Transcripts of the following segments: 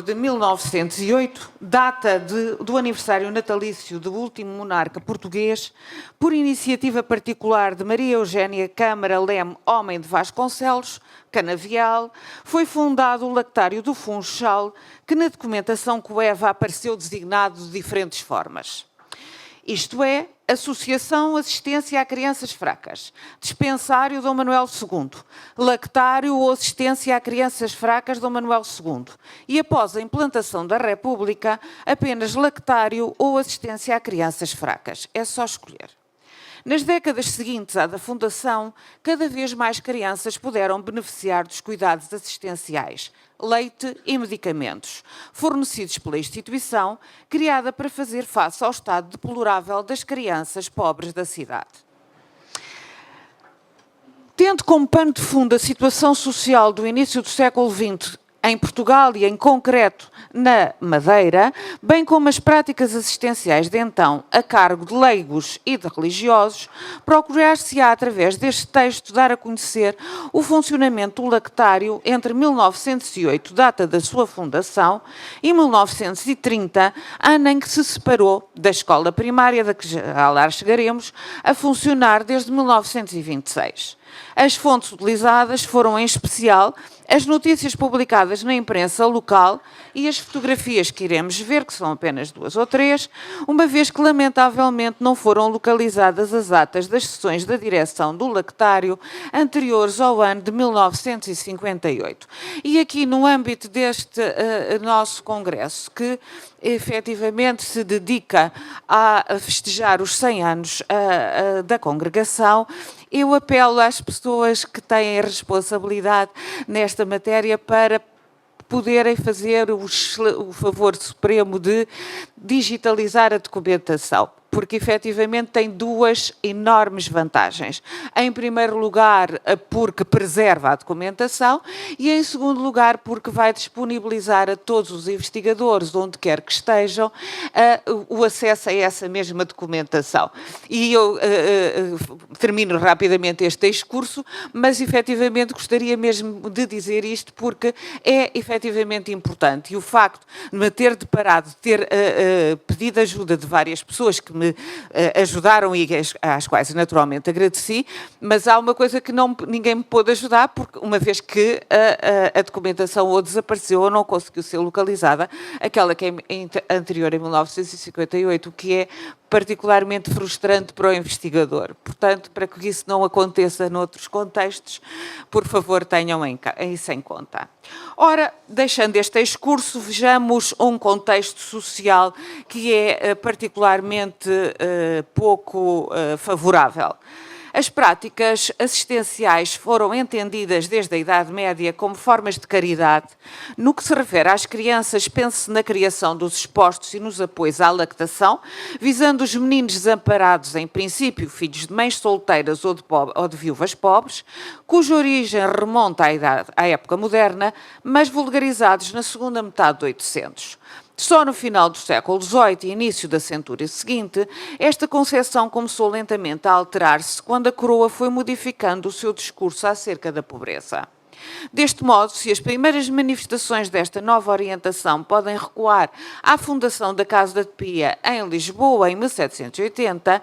de 1908, data do aniversário natalício do último monarca português, por iniciativa particular de Maria Eugénia Câmara Leme Homem de Vasconcelos, Canavial, foi fundado o Lactário do Funchal, que na documentação coeva apareceu designado de diferentes formas. Isto é, Associação Assistência a Crianças Fracas, Dispensário Dom Manuel II, Lactário ou Assistência a Crianças Fracas Dom Manuel II e, após a implantação da República, apenas Lactário ou Assistência a Crianças Fracas. É só escolher. Nas décadas seguintes à da fundação, cada vez mais crianças puderam beneficiar dos cuidados assistenciais, leite e medicamentos, fornecidos pela instituição, criada para fazer face ao estado deplorável das crianças pobres da cidade. Tendo como pano de fundo a situação social do início do século XX em Portugal e, em concreto, na Madeira, bem como as práticas assistenciais de então a cargo de leigos e de religiosos, procurar-se-á, através deste texto, dar a conhecer o funcionamento do lactário entre 1908, data da sua fundação, e 1930, ano em que se separou da escola primária, da que já lá chegaremos, a funcionar desde 1926. As fontes utilizadas foram, em especial, as notícias publicadas na imprensa local e as fotografias que iremos ver, que são apenas 2 ou 3, uma vez que, lamentavelmente, não foram localizadas as atas das sessões da direção do lactário anteriores ao ano de 1958. E aqui, no âmbito deste nosso congresso, que efetivamente se dedica a festejar os 100 anos da congregação, eu apelo às pessoas que têm a responsabilidade nesta matéria para poderem fazer o favor supremo de digitalizar a documentação, porque efetivamente tem 2 enormes vantagens. Em primeiro lugar, porque preserva a documentação e, em segundo lugar, porque vai disponibilizar a todos os investigadores, onde quer que estejam, o acesso a essa mesma documentação. E eu termino rapidamente este discurso, mas efetivamente gostaria mesmo de dizer isto porque é efetivamente importante. E o facto de me ter deparado, de ter pedido ajuda de várias pessoas que me ajudaram e às quais naturalmente agradeci, mas há uma coisa que ninguém me pôde ajudar, porque uma vez que a documentação ou desapareceu ou não conseguiu ser localizada, aquela que é anterior a 1958, o que é particularmente frustrante para o investigador. Portanto, para que isso não aconteça noutros contextos, por favor, tenham isso em conta. Ora, deixando este discurso, vejamos um contexto social que é particularmente pouco favorável. As práticas assistenciais foram entendidas desde a Idade Média como formas de caridade. No que se refere às crianças, pense na criação dos expostos e nos apoios à lactação, visando os meninos desamparados, em princípio filhos de mães solteiras ou de viúvas pobres, cuja origem remonta à época moderna, mas vulgarizados na segunda metade do 800. Só no final do século XVIII e início da centúria seguinte, esta concepção começou lentamente a alterar-se quando a coroa foi modificando o seu discurso acerca da pobreza. Deste modo, se as primeiras manifestações desta nova orientação podem recuar à fundação da Casa de Pia em Lisboa em 1780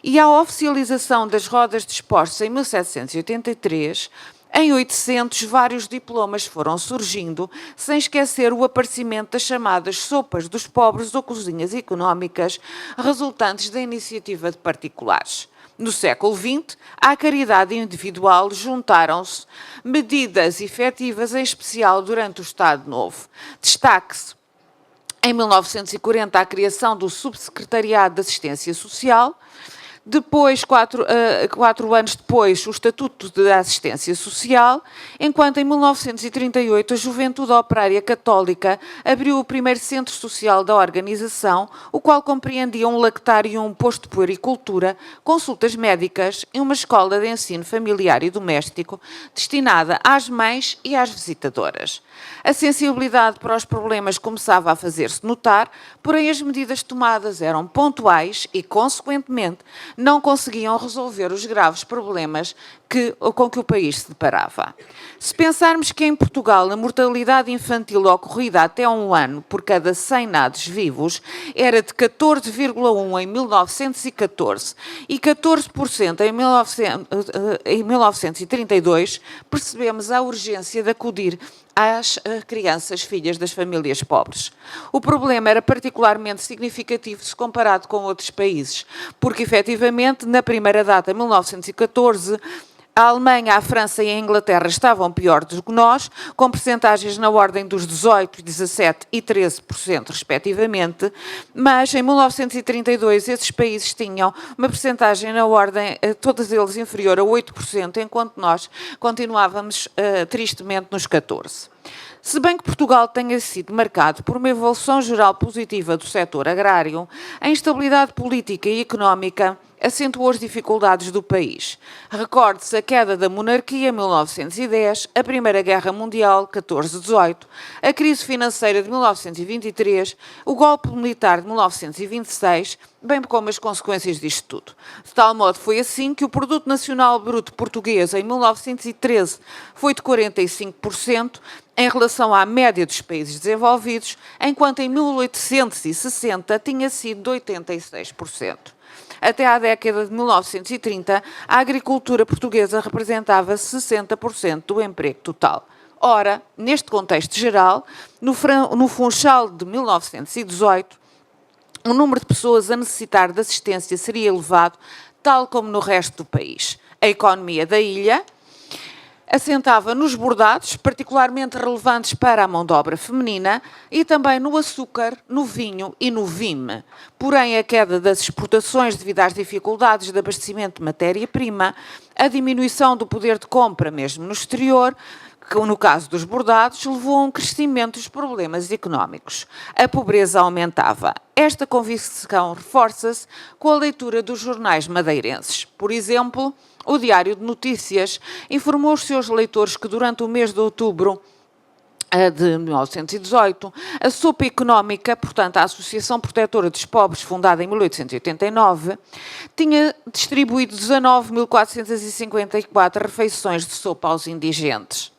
e à oficialização das rodas de expostos em 1783, em 800, vários diplomas foram surgindo, sem esquecer o aparecimento das chamadas sopas dos pobres ou cozinhas económicas, resultantes da iniciativa de particulares. No século XX, à caridade individual juntaram-se medidas efetivas, em especial durante o Estado Novo. Destaque-se, em 1940, a criação do Subsecretariado de Assistência Social. Depois, 4 anos depois, o Estatuto de Assistência Social, enquanto em 1938 a Juventude Operária Católica abriu o primeiro centro social da organização, o qual compreendia um lactário e um posto de puericultura, consultas médicas e uma escola de ensino familiar e doméstico destinada às mães e às visitadoras. A sensibilidade para os problemas começava a fazer-se notar, porém as medidas tomadas eram pontuais e, consequentemente, não conseguiam resolver os graves problemas com que o país se deparava. Se pensarmos que em Portugal a mortalidade infantil ocorrida até 1 ano por cada 100 nados vivos era de 14,1 em 1914 e 14% em 1932, percebemos a urgência de acudir às crianças filhas das famílias pobres. O problema era particularmente significativo se comparado com outros países, porque efetivamente na primeira data, 1914, a Alemanha, a França e a Inglaterra estavam pior do que nós, com percentagens na ordem dos 18%, 17% e 13%, respectivamente, mas em 1932 esses países tinham uma percentagem na ordem, todos eles inferior a 8%, enquanto nós continuávamos tristemente nos 14%. Se bem que Portugal tenha sido marcado por uma evolução geral positiva do setor agrário, a instabilidade política e económica acentuou as dificuldades do país. Recorde-se a queda da monarquia, 1910, a Primeira Guerra Mundial, 14-18, a crise financeira de 1923, o golpe militar de 1926, bem como as consequências disto tudo. De tal modo foi assim que o Produto Nacional Bruto português, em 1913, foi de 45%, em relação à média dos países desenvolvidos, enquanto em 1860 tinha sido de 86%. Até à década de 1930, a agricultura portuguesa representava 60% do emprego total. Ora, neste contexto geral, no Funchal de 1918, o número de pessoas a necessitar de assistência seria elevado, tal como no resto do país. A economia da ilha assentava nos bordados, particularmente relevantes para a mão de obra feminina, e também no açúcar, no vinho e no vime. Porém, a queda das exportações devido às dificuldades de abastecimento de matéria-prima, a diminuição do poder de compra mesmo no exterior, que no caso dos bordados, levou a um crescimento dos problemas económicos. A pobreza aumentava. Esta convicção reforça-se com a leitura dos jornais madeirenses. Por exemplo, o Diário de Notícias informou os seus leitores que durante o mês de outubro de 1918, a Sopa Económica, portanto a Associação Protetora dos Pobres, fundada em 1889, tinha distribuído 19.454 refeições de sopa aos indigentes.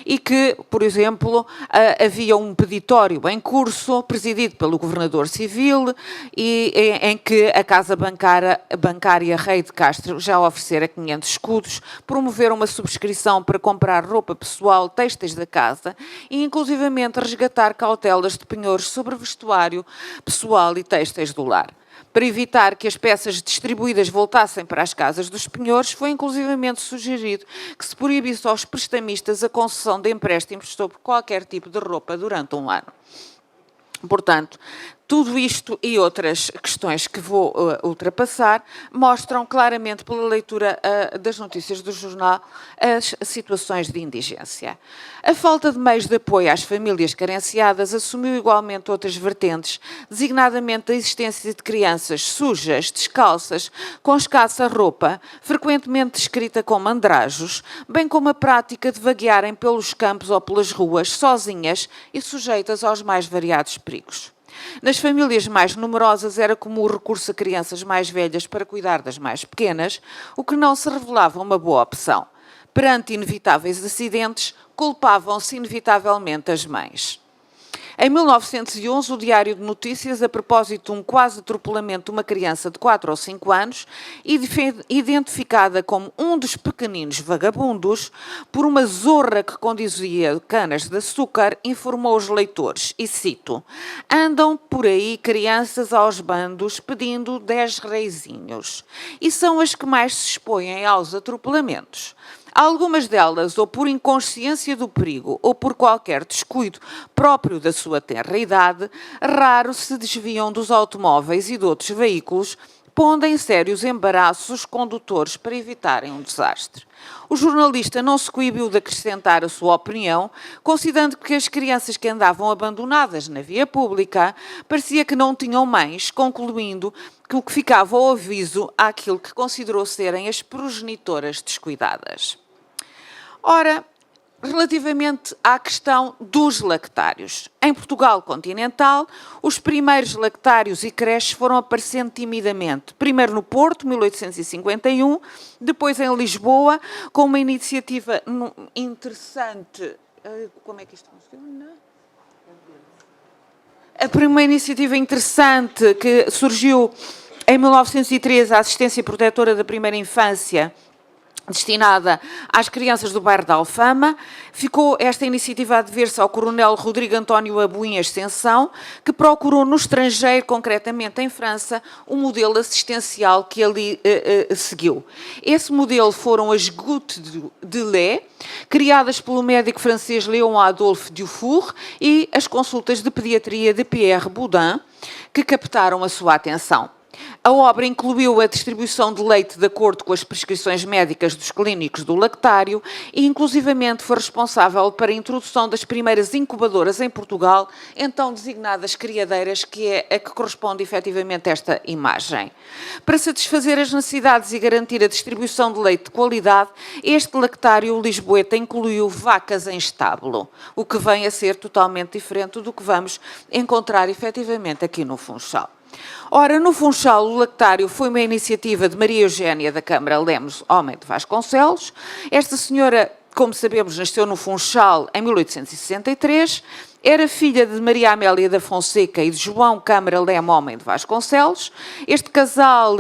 E que, por exemplo, havia um peditório em curso, presidido pelo governador civil, e em que a Casa Bancária Rei de Castro já oferecera 500 escudos, promoveram uma subscrição para comprar roupa pessoal, têxteis da casa e, inclusivamente, resgatar cautelas de penhores sobre vestuário pessoal e têxteis do lar. Para evitar que as peças distribuídas voltassem para as casas dos penhores, foi inclusivamente sugerido que se proibisse aos prestamistas a concessão de empréstimos sobre qualquer tipo de roupa durante 1 ano. Portanto, tudo isto e outras questões que vou ultrapassar mostram claramente pela leitura das notícias do jornal as situações de indigência. A falta de meios de apoio às famílias carenciadas assumiu igualmente outras vertentes, designadamente a existência de crianças sujas, descalças, com escassa roupa, frequentemente descrita como andrajos, bem como a prática de vaguearem pelos campos ou pelas ruas sozinhas e sujeitas aos mais variados perigos. Nas famílias mais numerosas era comum o recurso a crianças mais velhas para cuidar das mais pequenas, o que não se revelava uma boa opção. Perante inevitáveis acidentes, culpavam-se inevitavelmente as mães. Em 1911, o Diário de Notícias, a propósito de um quase atropelamento de uma criança de 4 ou 5 anos, identificada como um dos pequeninos vagabundos, por uma zorra que conduzia canas de açúcar, informou os leitores, e cito: "Andam por aí crianças aos bandos pedindo 10 reizinhos, e são as que mais se expõem aos atropelamentos. Algumas delas, ou por inconsciência do perigo, ou por qualquer descuido próprio da sua tenra idade, raro se desviam dos automóveis e de outros veículos, pondo em sérios embaraços os condutores para evitarem um desastre." O jornalista não se coibiu de acrescentar a sua opinião, considerando que as crianças que andavam abandonadas na via pública parecia que não tinham mães, concluindo que o que ficava ao aviso àquilo que considerou serem as progenitoras descuidadas. Ora, relativamente à questão dos lactários. Em Portugal continental, os primeiros lactários e creches foram aparecendo timidamente. Primeiro no Porto, 1851, depois em Lisboa, com uma iniciativa interessante. Como é que isto funciona? A primeira iniciativa interessante que surgiu em 1913, a assistência protetora da primeira infância, destinada às crianças do bairro da Alfama. Ficou esta iniciativa a dever-se ao coronel Rodrigo António Abuim Ascensão, que procurou no estrangeiro, concretamente em França, um modelo assistencial que ali seguiu. Esse modelo foram as gouttes de lait, criadas pelo médico francês Léon Adolphe Dufour, e as consultas de pediatria de Pierre Boudin, que captaram a sua atenção. A obra incluiu a distribuição de leite de acordo com as prescrições médicas dos clínicos do lactário e, inclusivamente, foi responsável para a introdução das primeiras incubadoras em Portugal, então designadas criadeiras, que é a que corresponde efetivamente a esta imagem. Para satisfazer as necessidades e garantir a distribuição de leite de qualidade, este lactário lisboeta incluiu vacas em estábulo, o que vem a ser totalmente diferente do que vamos encontrar efetivamente aqui no Funchal. Ora, no Funchal, o lactário foi uma iniciativa de Maria Eugénia da Câmara Lemos Homem de Vasconcelos. Esta senhora, como sabemos, nasceu no Funchal em 1863, era filha de Maria Amélia da Fonseca e de João Câmara Leme Homem de Vasconcelos. Este casal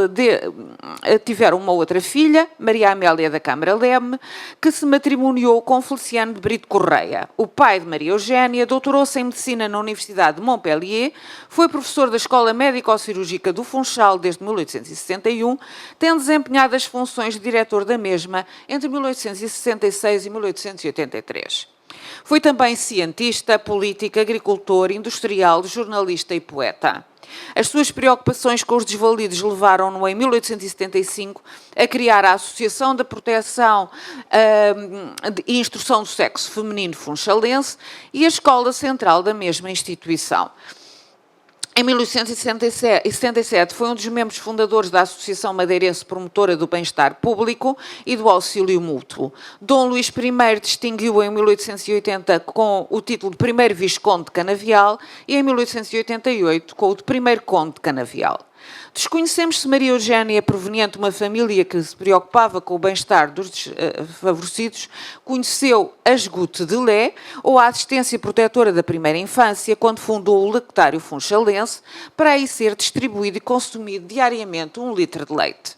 tiveram uma outra filha, Maria Amélia da Câmara Leme, que se matrimoniou com Feliciano de Brito Correia. O pai de Maria Eugénia doutorou-se em Medicina na Universidade de Montpellier, foi professor da Escola Médico-Cirúrgica do Funchal desde 1861, tendo desempenhado as funções de diretor da mesma entre 1866 e 1883. Foi também cientista, político, agricultor, industrial, jornalista e poeta. As suas preocupações com os desvalidos levaram-no, em 1875, a criar a Associação da Proteção e Instrução do Sexo Feminino Funchalense e a Escola Central da mesma instituição. Em 1877 foi um dos membros fundadores da Associação Madeirense Promotora do Bem-Estar Público e do Auxílio Mútuo. Dom Luís I distinguiu-o em 1880 com o título de primeiro Visconde de Canavial e em 1888 com o de primeiro Conde de Canavial. Desconhecemos se Maria Eugénia, proveniente de uma família que se preocupava com o bem-estar dos desfavorecidos, conheceu as gouttes de lait ou a assistência protetora da primeira infância quando fundou o lactário funchalense, para aí ser distribuído e consumido diariamente 1 litro de leite.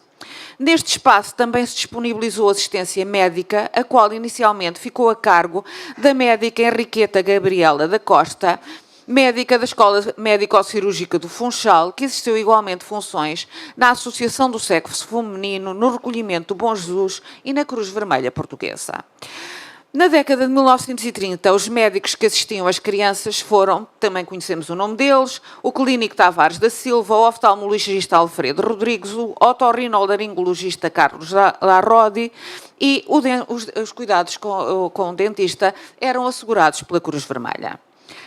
Neste espaço também se disponibilizou assistência médica, a qual inicialmente ficou a cargo da médica Henriqueta Gabriela da Costa, médica da Escola Médico-Cirúrgica do Funchal, que exerceu igualmente funções na Associação do Sexo Feminino, no Recolhimento do Bom Jesus e na Cruz Vermelha Portuguesa. Na década de 1930, os médicos que assistiam as crianças foram, também conhecemos o nome deles, o clínico Tavares da Silva, o oftalmologista Alfredo Rodrigues, o otorrinolaringologista Carlos Larrodi e os cuidados com o dentista eram assegurados pela Cruz Vermelha.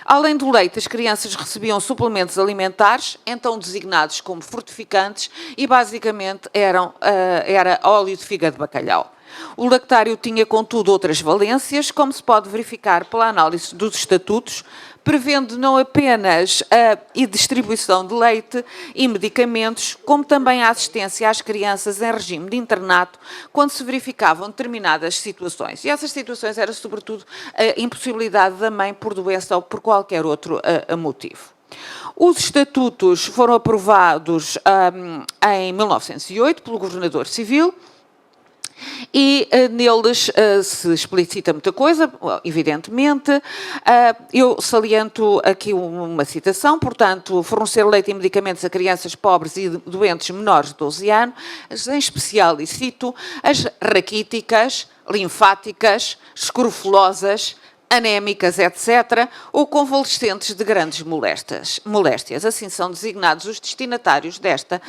Além do leite, as crianças recebiam suplementos alimentares, então designados como fortificantes, e basicamente era óleo de figa de bacalhau. O lactário tinha, contudo, outras valências, como se pode verificar pela análise dos estatutos, prevendo não apenas a distribuição de leite e medicamentos, como também a assistência às crianças em regime de internato, quando se verificavam determinadas situações. E essas situações eram, sobretudo, a impossibilidade da mãe por doença ou por qualquer outro motivo. Os estatutos foram aprovados em 1908 pelo Governador Civil, e neles se explicita muita coisa, evidentemente. Eu saliento aqui uma citação, portanto, fornecer leite e medicamentos a crianças pobres e doentes menores de 12 anos, em especial, e cito, as raquíticas, linfáticas, escrofulosas, anémicas, etc., ou convalescentes de grandes moléstias. Assim são designados os destinatários desta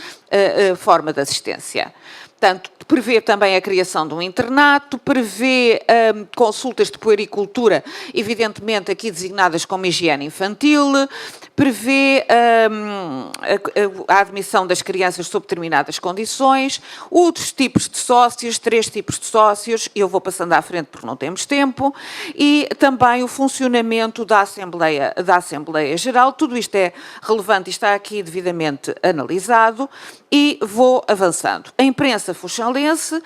forma de assistência. Portanto, prevê também a criação de um internato, prevê consultas de puericultura, evidentemente aqui designadas como higiene infantil, prevê a admissão das crianças sob determinadas condições, outros tipos de sócios, 3 tipos de sócios, eu vou passando à frente porque não temos tempo, e também o funcionamento da Assembleia Geral. Tudo isto é relevante e está aqui devidamente analisado, e vou avançando. A imprensa fuxalense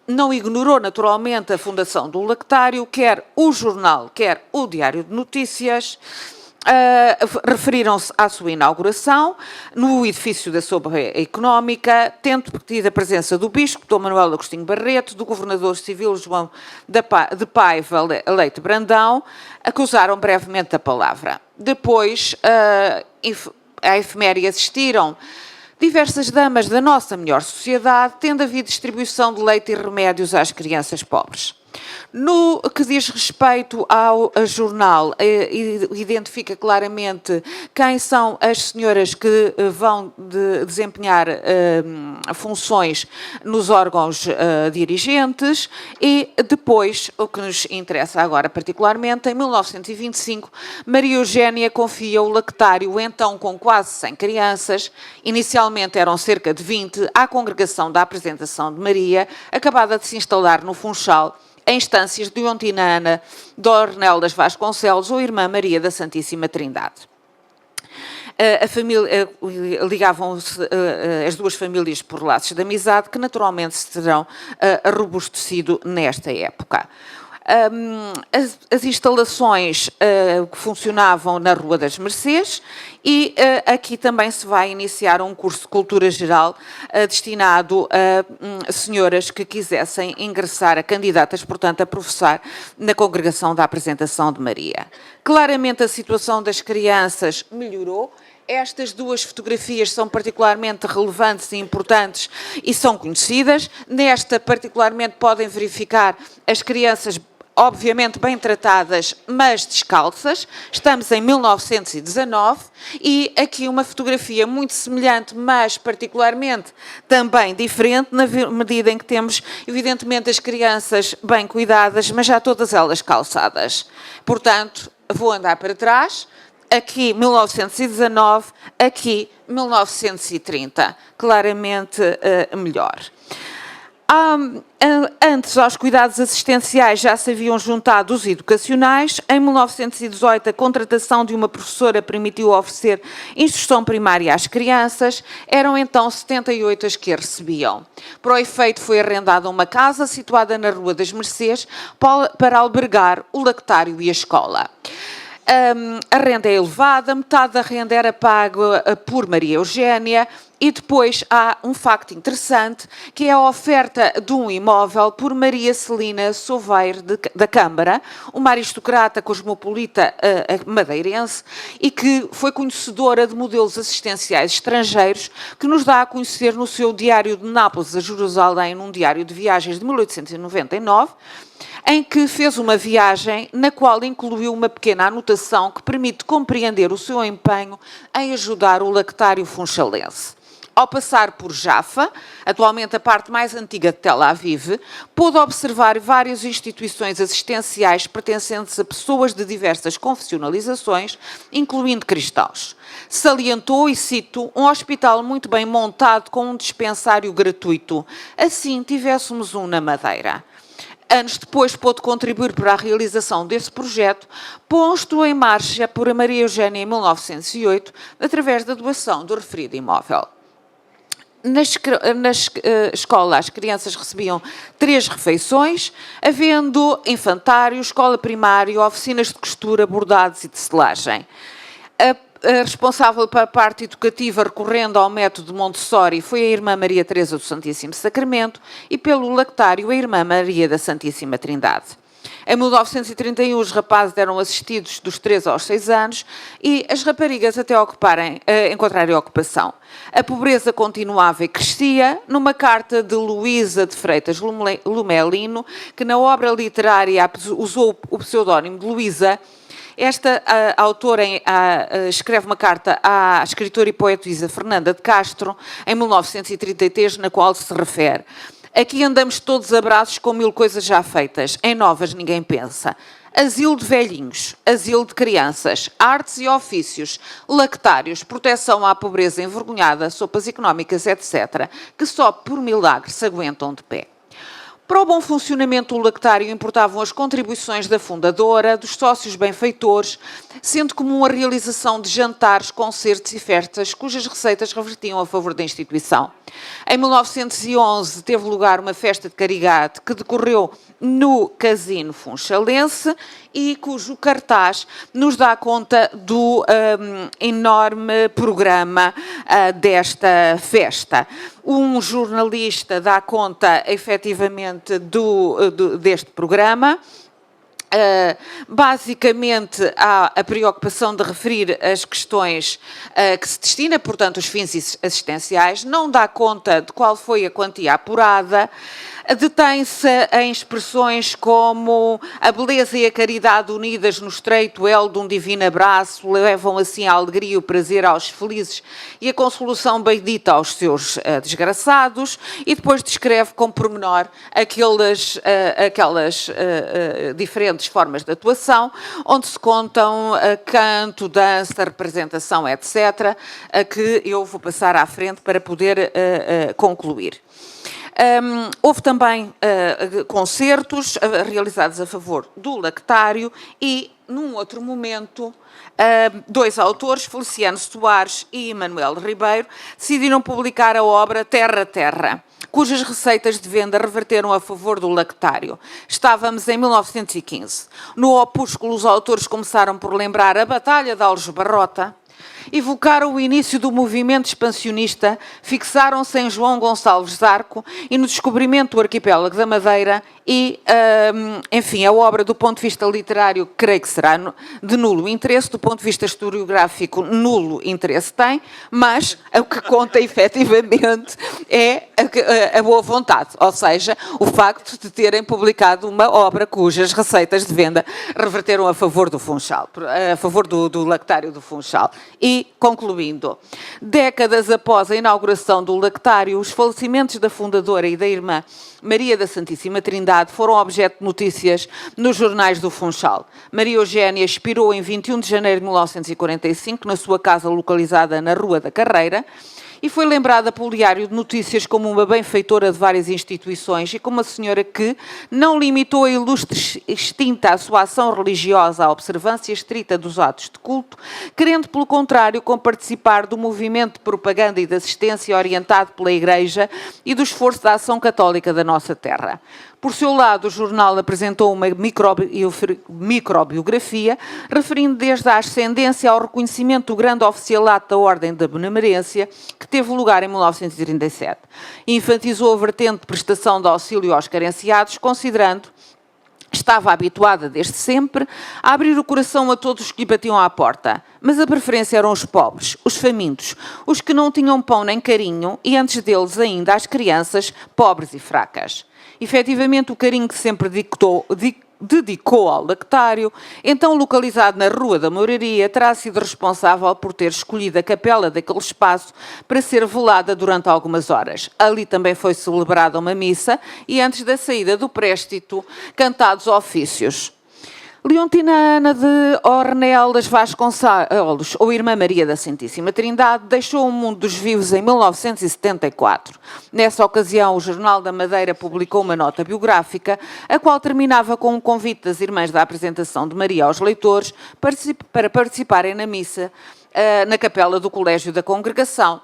não ignorou naturalmente a fundação do lactário, quer o jornal, quer o Diário de Notícias, referiram-se à sua inauguração no edifício da Soberba Económica, tendo tido a presença do Bispo, Dom Manuel Agostinho Barreto, do Governador Civil João de Paiva Leite Brandão, que usaram brevemente a palavra. Depois, à efeméride assistiram diversas damas da nossa melhor sociedade, tendo havido distribuição de leite e remédios às crianças pobres. No que diz respeito ao jornal, identifica claramente quem são as senhoras que vão desempenhar funções nos órgãos dirigentes, e depois, o que nos interessa agora particularmente, em 1925, Maria Eugénia confia o lactário, então com quase 100 crianças, inicialmente eram cerca de 20, à Congregação da Apresentação de Maria, acabada de se instalar no Funchal, em instâncias de Leontina Ana Dornelas Vasconcelos ou Irmã Maria da Santíssima Trindade. A família, ligavam-se as duas famílias por laços de amizade que naturalmente se terão robustecido nesta época. As instalações que funcionavam na Rua das Mercês, e aqui também se vai iniciar um curso de cultura geral destinado a senhoras que quisessem ingressar, a candidatas, portanto, a professar na Congregação da Apresentação de Maria. Claramente a situação das crianças melhorou. Estas duas fotografias são particularmente relevantes e importantes e são conhecidas. Nesta, particularmente, podem verificar as crianças obviamente bem tratadas, mas descalças. Estamos em 1919 e aqui uma fotografia muito semelhante, mas particularmente também diferente, na medida em que temos, evidentemente, as crianças bem cuidadas, mas já todas elas calçadas. Portanto, vou andar para trás. Aqui 1919, aqui 1930. Claramente melhor. Antes, aos cuidados assistenciais já se haviam juntado os educacionais. Em 1918, a contratação de uma professora permitiu oferecer instrução primária às crianças. Eram então 78 as que a recebiam. Para o efeito, foi arrendada uma casa situada na Rua das Mercês para albergar o lactário e a escola. A renda é elevada, metade da renda era paga por Maria Eugénia, e depois há um facto interessante, que é a oferta de um imóvel por Maria Celina Souveiro da Câmara, uma aristocrata cosmopolita madeirense e que foi conhecedora de modelos assistenciais estrangeiros, que nos dá a conhecer no seu Diário de Nápoles a Jerusalém, num diário de viagens de 1899, em que fez uma viagem na qual incluiu uma pequena anotação que permite compreender o seu empenho em ajudar o lactário funchalense. Ao passar por Jaffa, atualmente a parte mais antiga de Tel Aviv, pôde observar várias instituições assistenciais pertencentes a pessoas de diversas confessionalizações, incluindo cristãos. Salientou, e cito, um hospital muito bem montado com um dispensário gratuito. Assim tivéssemos um na Madeira. Anos depois pôde contribuir para a realização desse projeto, posto em marcha por Maria Eugénia em 1908, através da doação do referido imóvel. Na escola, as crianças recebiam 3 refeições, havendo infantário, escola primária, oficinas de costura, bordados e tecelagem. A responsável para a parte educativa, recorrendo ao método Montessori, foi a Irmã Maria Teresa do Santíssimo Sacramento, e pelo lactário a Irmã Maria da Santíssima Trindade. Em 1931, os rapazes eram assistidos dos 3 aos 6 anos e as raparigas até encontrarem ocupação. A pobreza continuava e crescia. Numa carta de Luísa de Freitas Lumelino, que na obra literária usou o pseudónimo de Luísa, esta autora escreve uma carta à escritora e poetisa Fernanda de Castro, em 1933, na qual se refere: Aqui andamos todos abraços com 1000 coisas já feitas. Em novas ninguém pensa. Asilo de velhinhos, asilo de crianças, artes e ofícios, lactários, proteção à pobreza envergonhada, sopas económicas, etc., que só por milagre se aguentam de pé. Para o bom funcionamento do lactário importavam as contribuições da fundadora, dos sócios benfeitores, sendo comum a realização de jantares, concertos e festas, cujas receitas revertiam a favor da instituição. Em 1911 teve lugar uma festa de caridade que decorreu no Casino Funchalense e cujo cartaz nos dá conta do enorme programa desta festa. Um jornalista dá conta, efetivamente, deste programa. Basicamente, há a preocupação de referir as questões que se destina, portanto, os fins assistenciais, não dá conta de qual foi a quantia apurada, detém-se em expressões como a beleza e a caridade unidas no estreito elo de um divino abraço levam assim a alegria e o prazer aos felizes e a consolação bendita aos seus desgraçados, e depois descreve com pormenor aquelas diferentes formas de atuação, onde se contam canto, dança, representação, etc., que eu vou passar à frente para poder concluir. Houve também concertos realizados a favor do lactário e, num outro momento, dois autores, Feliciano Soares e Manuel Ribeiro, decidiram publicar a obra Terra a Terra, cujas receitas de venda reverteram a favor do lactário. Estávamos em 1915. No opúsculo, os autores começaram por lembrar a Batalha de Aljubarrota, evocaram o início do movimento expansionista, fixaram-se em João Gonçalves Zarco e no descobrimento do arquipélago da Madeira e, enfim, a obra do ponto de vista literário creio que será de nulo interesse, do ponto de vista historiográfico nulo interesse tem, mas o que conta efetivamente é a boa vontade, ou seja, o facto de terem publicado uma obra cujas receitas de venda reverteram a favor do Funchal, a favor do lactário do Funchal. E, concluindo, décadas após a inauguração do lactário, os falecimentos da fundadora e da irmã Maria da Santíssima Trindade foram objeto de notícias nos jornais do Funchal. Maria Eugénia expirou em 21 de janeiro de 1945, na sua casa localizada na Rua da Carreira, e foi lembrada pelo Diário de Notícias como uma benfeitora de várias instituições e como uma senhora que não limitou a ilustre extinta a sua ação religiosa à observância estrita dos atos de culto, querendo, pelo contrário, comparticipar do movimento de propaganda e de assistência orientado pela Igreja e do esforço da ação católica da nossa terra. Por seu lado, o jornal apresentou uma microbiografia, referindo desde a ascendência ao reconhecimento do grande oficialato da Ordem da Benemerência, que teve lugar em 1937. Infantilizou a vertente de prestação de auxílio aos carenciados, considerando estava habituada desde sempre a abrir o coração a todos os que lhe batiam à porta, mas a preferência eram os pobres, os famintos, os que não tinham pão nem carinho e antes deles ainda as crianças pobres e fracas. Efetivamente, o carinho que sempre dedicou ao lactário, então localizado na Rua da Mouraria, terá sido responsável por ter escolhido a capela daquele espaço para ser velada durante algumas horas. Ali também foi celebrada uma missa e, antes da saída do préstito, cantados ofícios. Leontina Ana de Ornelas Vasconcelos, ou Irmã Maria da Santíssima Trindade, deixou o mundo dos vivos em 1974. Nessa ocasião, o Jornal da Madeira publicou uma nota biográfica, a qual terminava com um convite das Irmãs da apresentação de Maria aos leitores para participarem na missa na capela do Colégio da Congregação,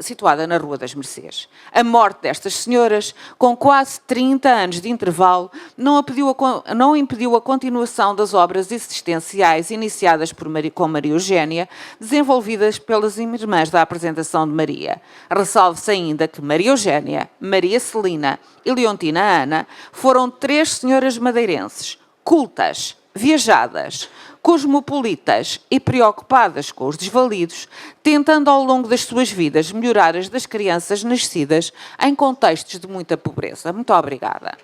situada na Rua das Mercês. A morte destas senhoras, com quase 30 anos de intervalo, não impediu a continuação das obras existenciais iniciadas com Maria Eugénia, desenvolvidas pelas Irmãs da Apresentação de Maria. Ressalve-se ainda que Maria Eugénia, Maria Celina e Leontina Ana foram 3 senhoras madeirenses, cultas, viajadas, cosmopolitas e preocupadas com os desvalidos, tentando ao longo das suas vidas melhorar as das crianças nascidas em contextos de muita pobreza. Muito obrigada.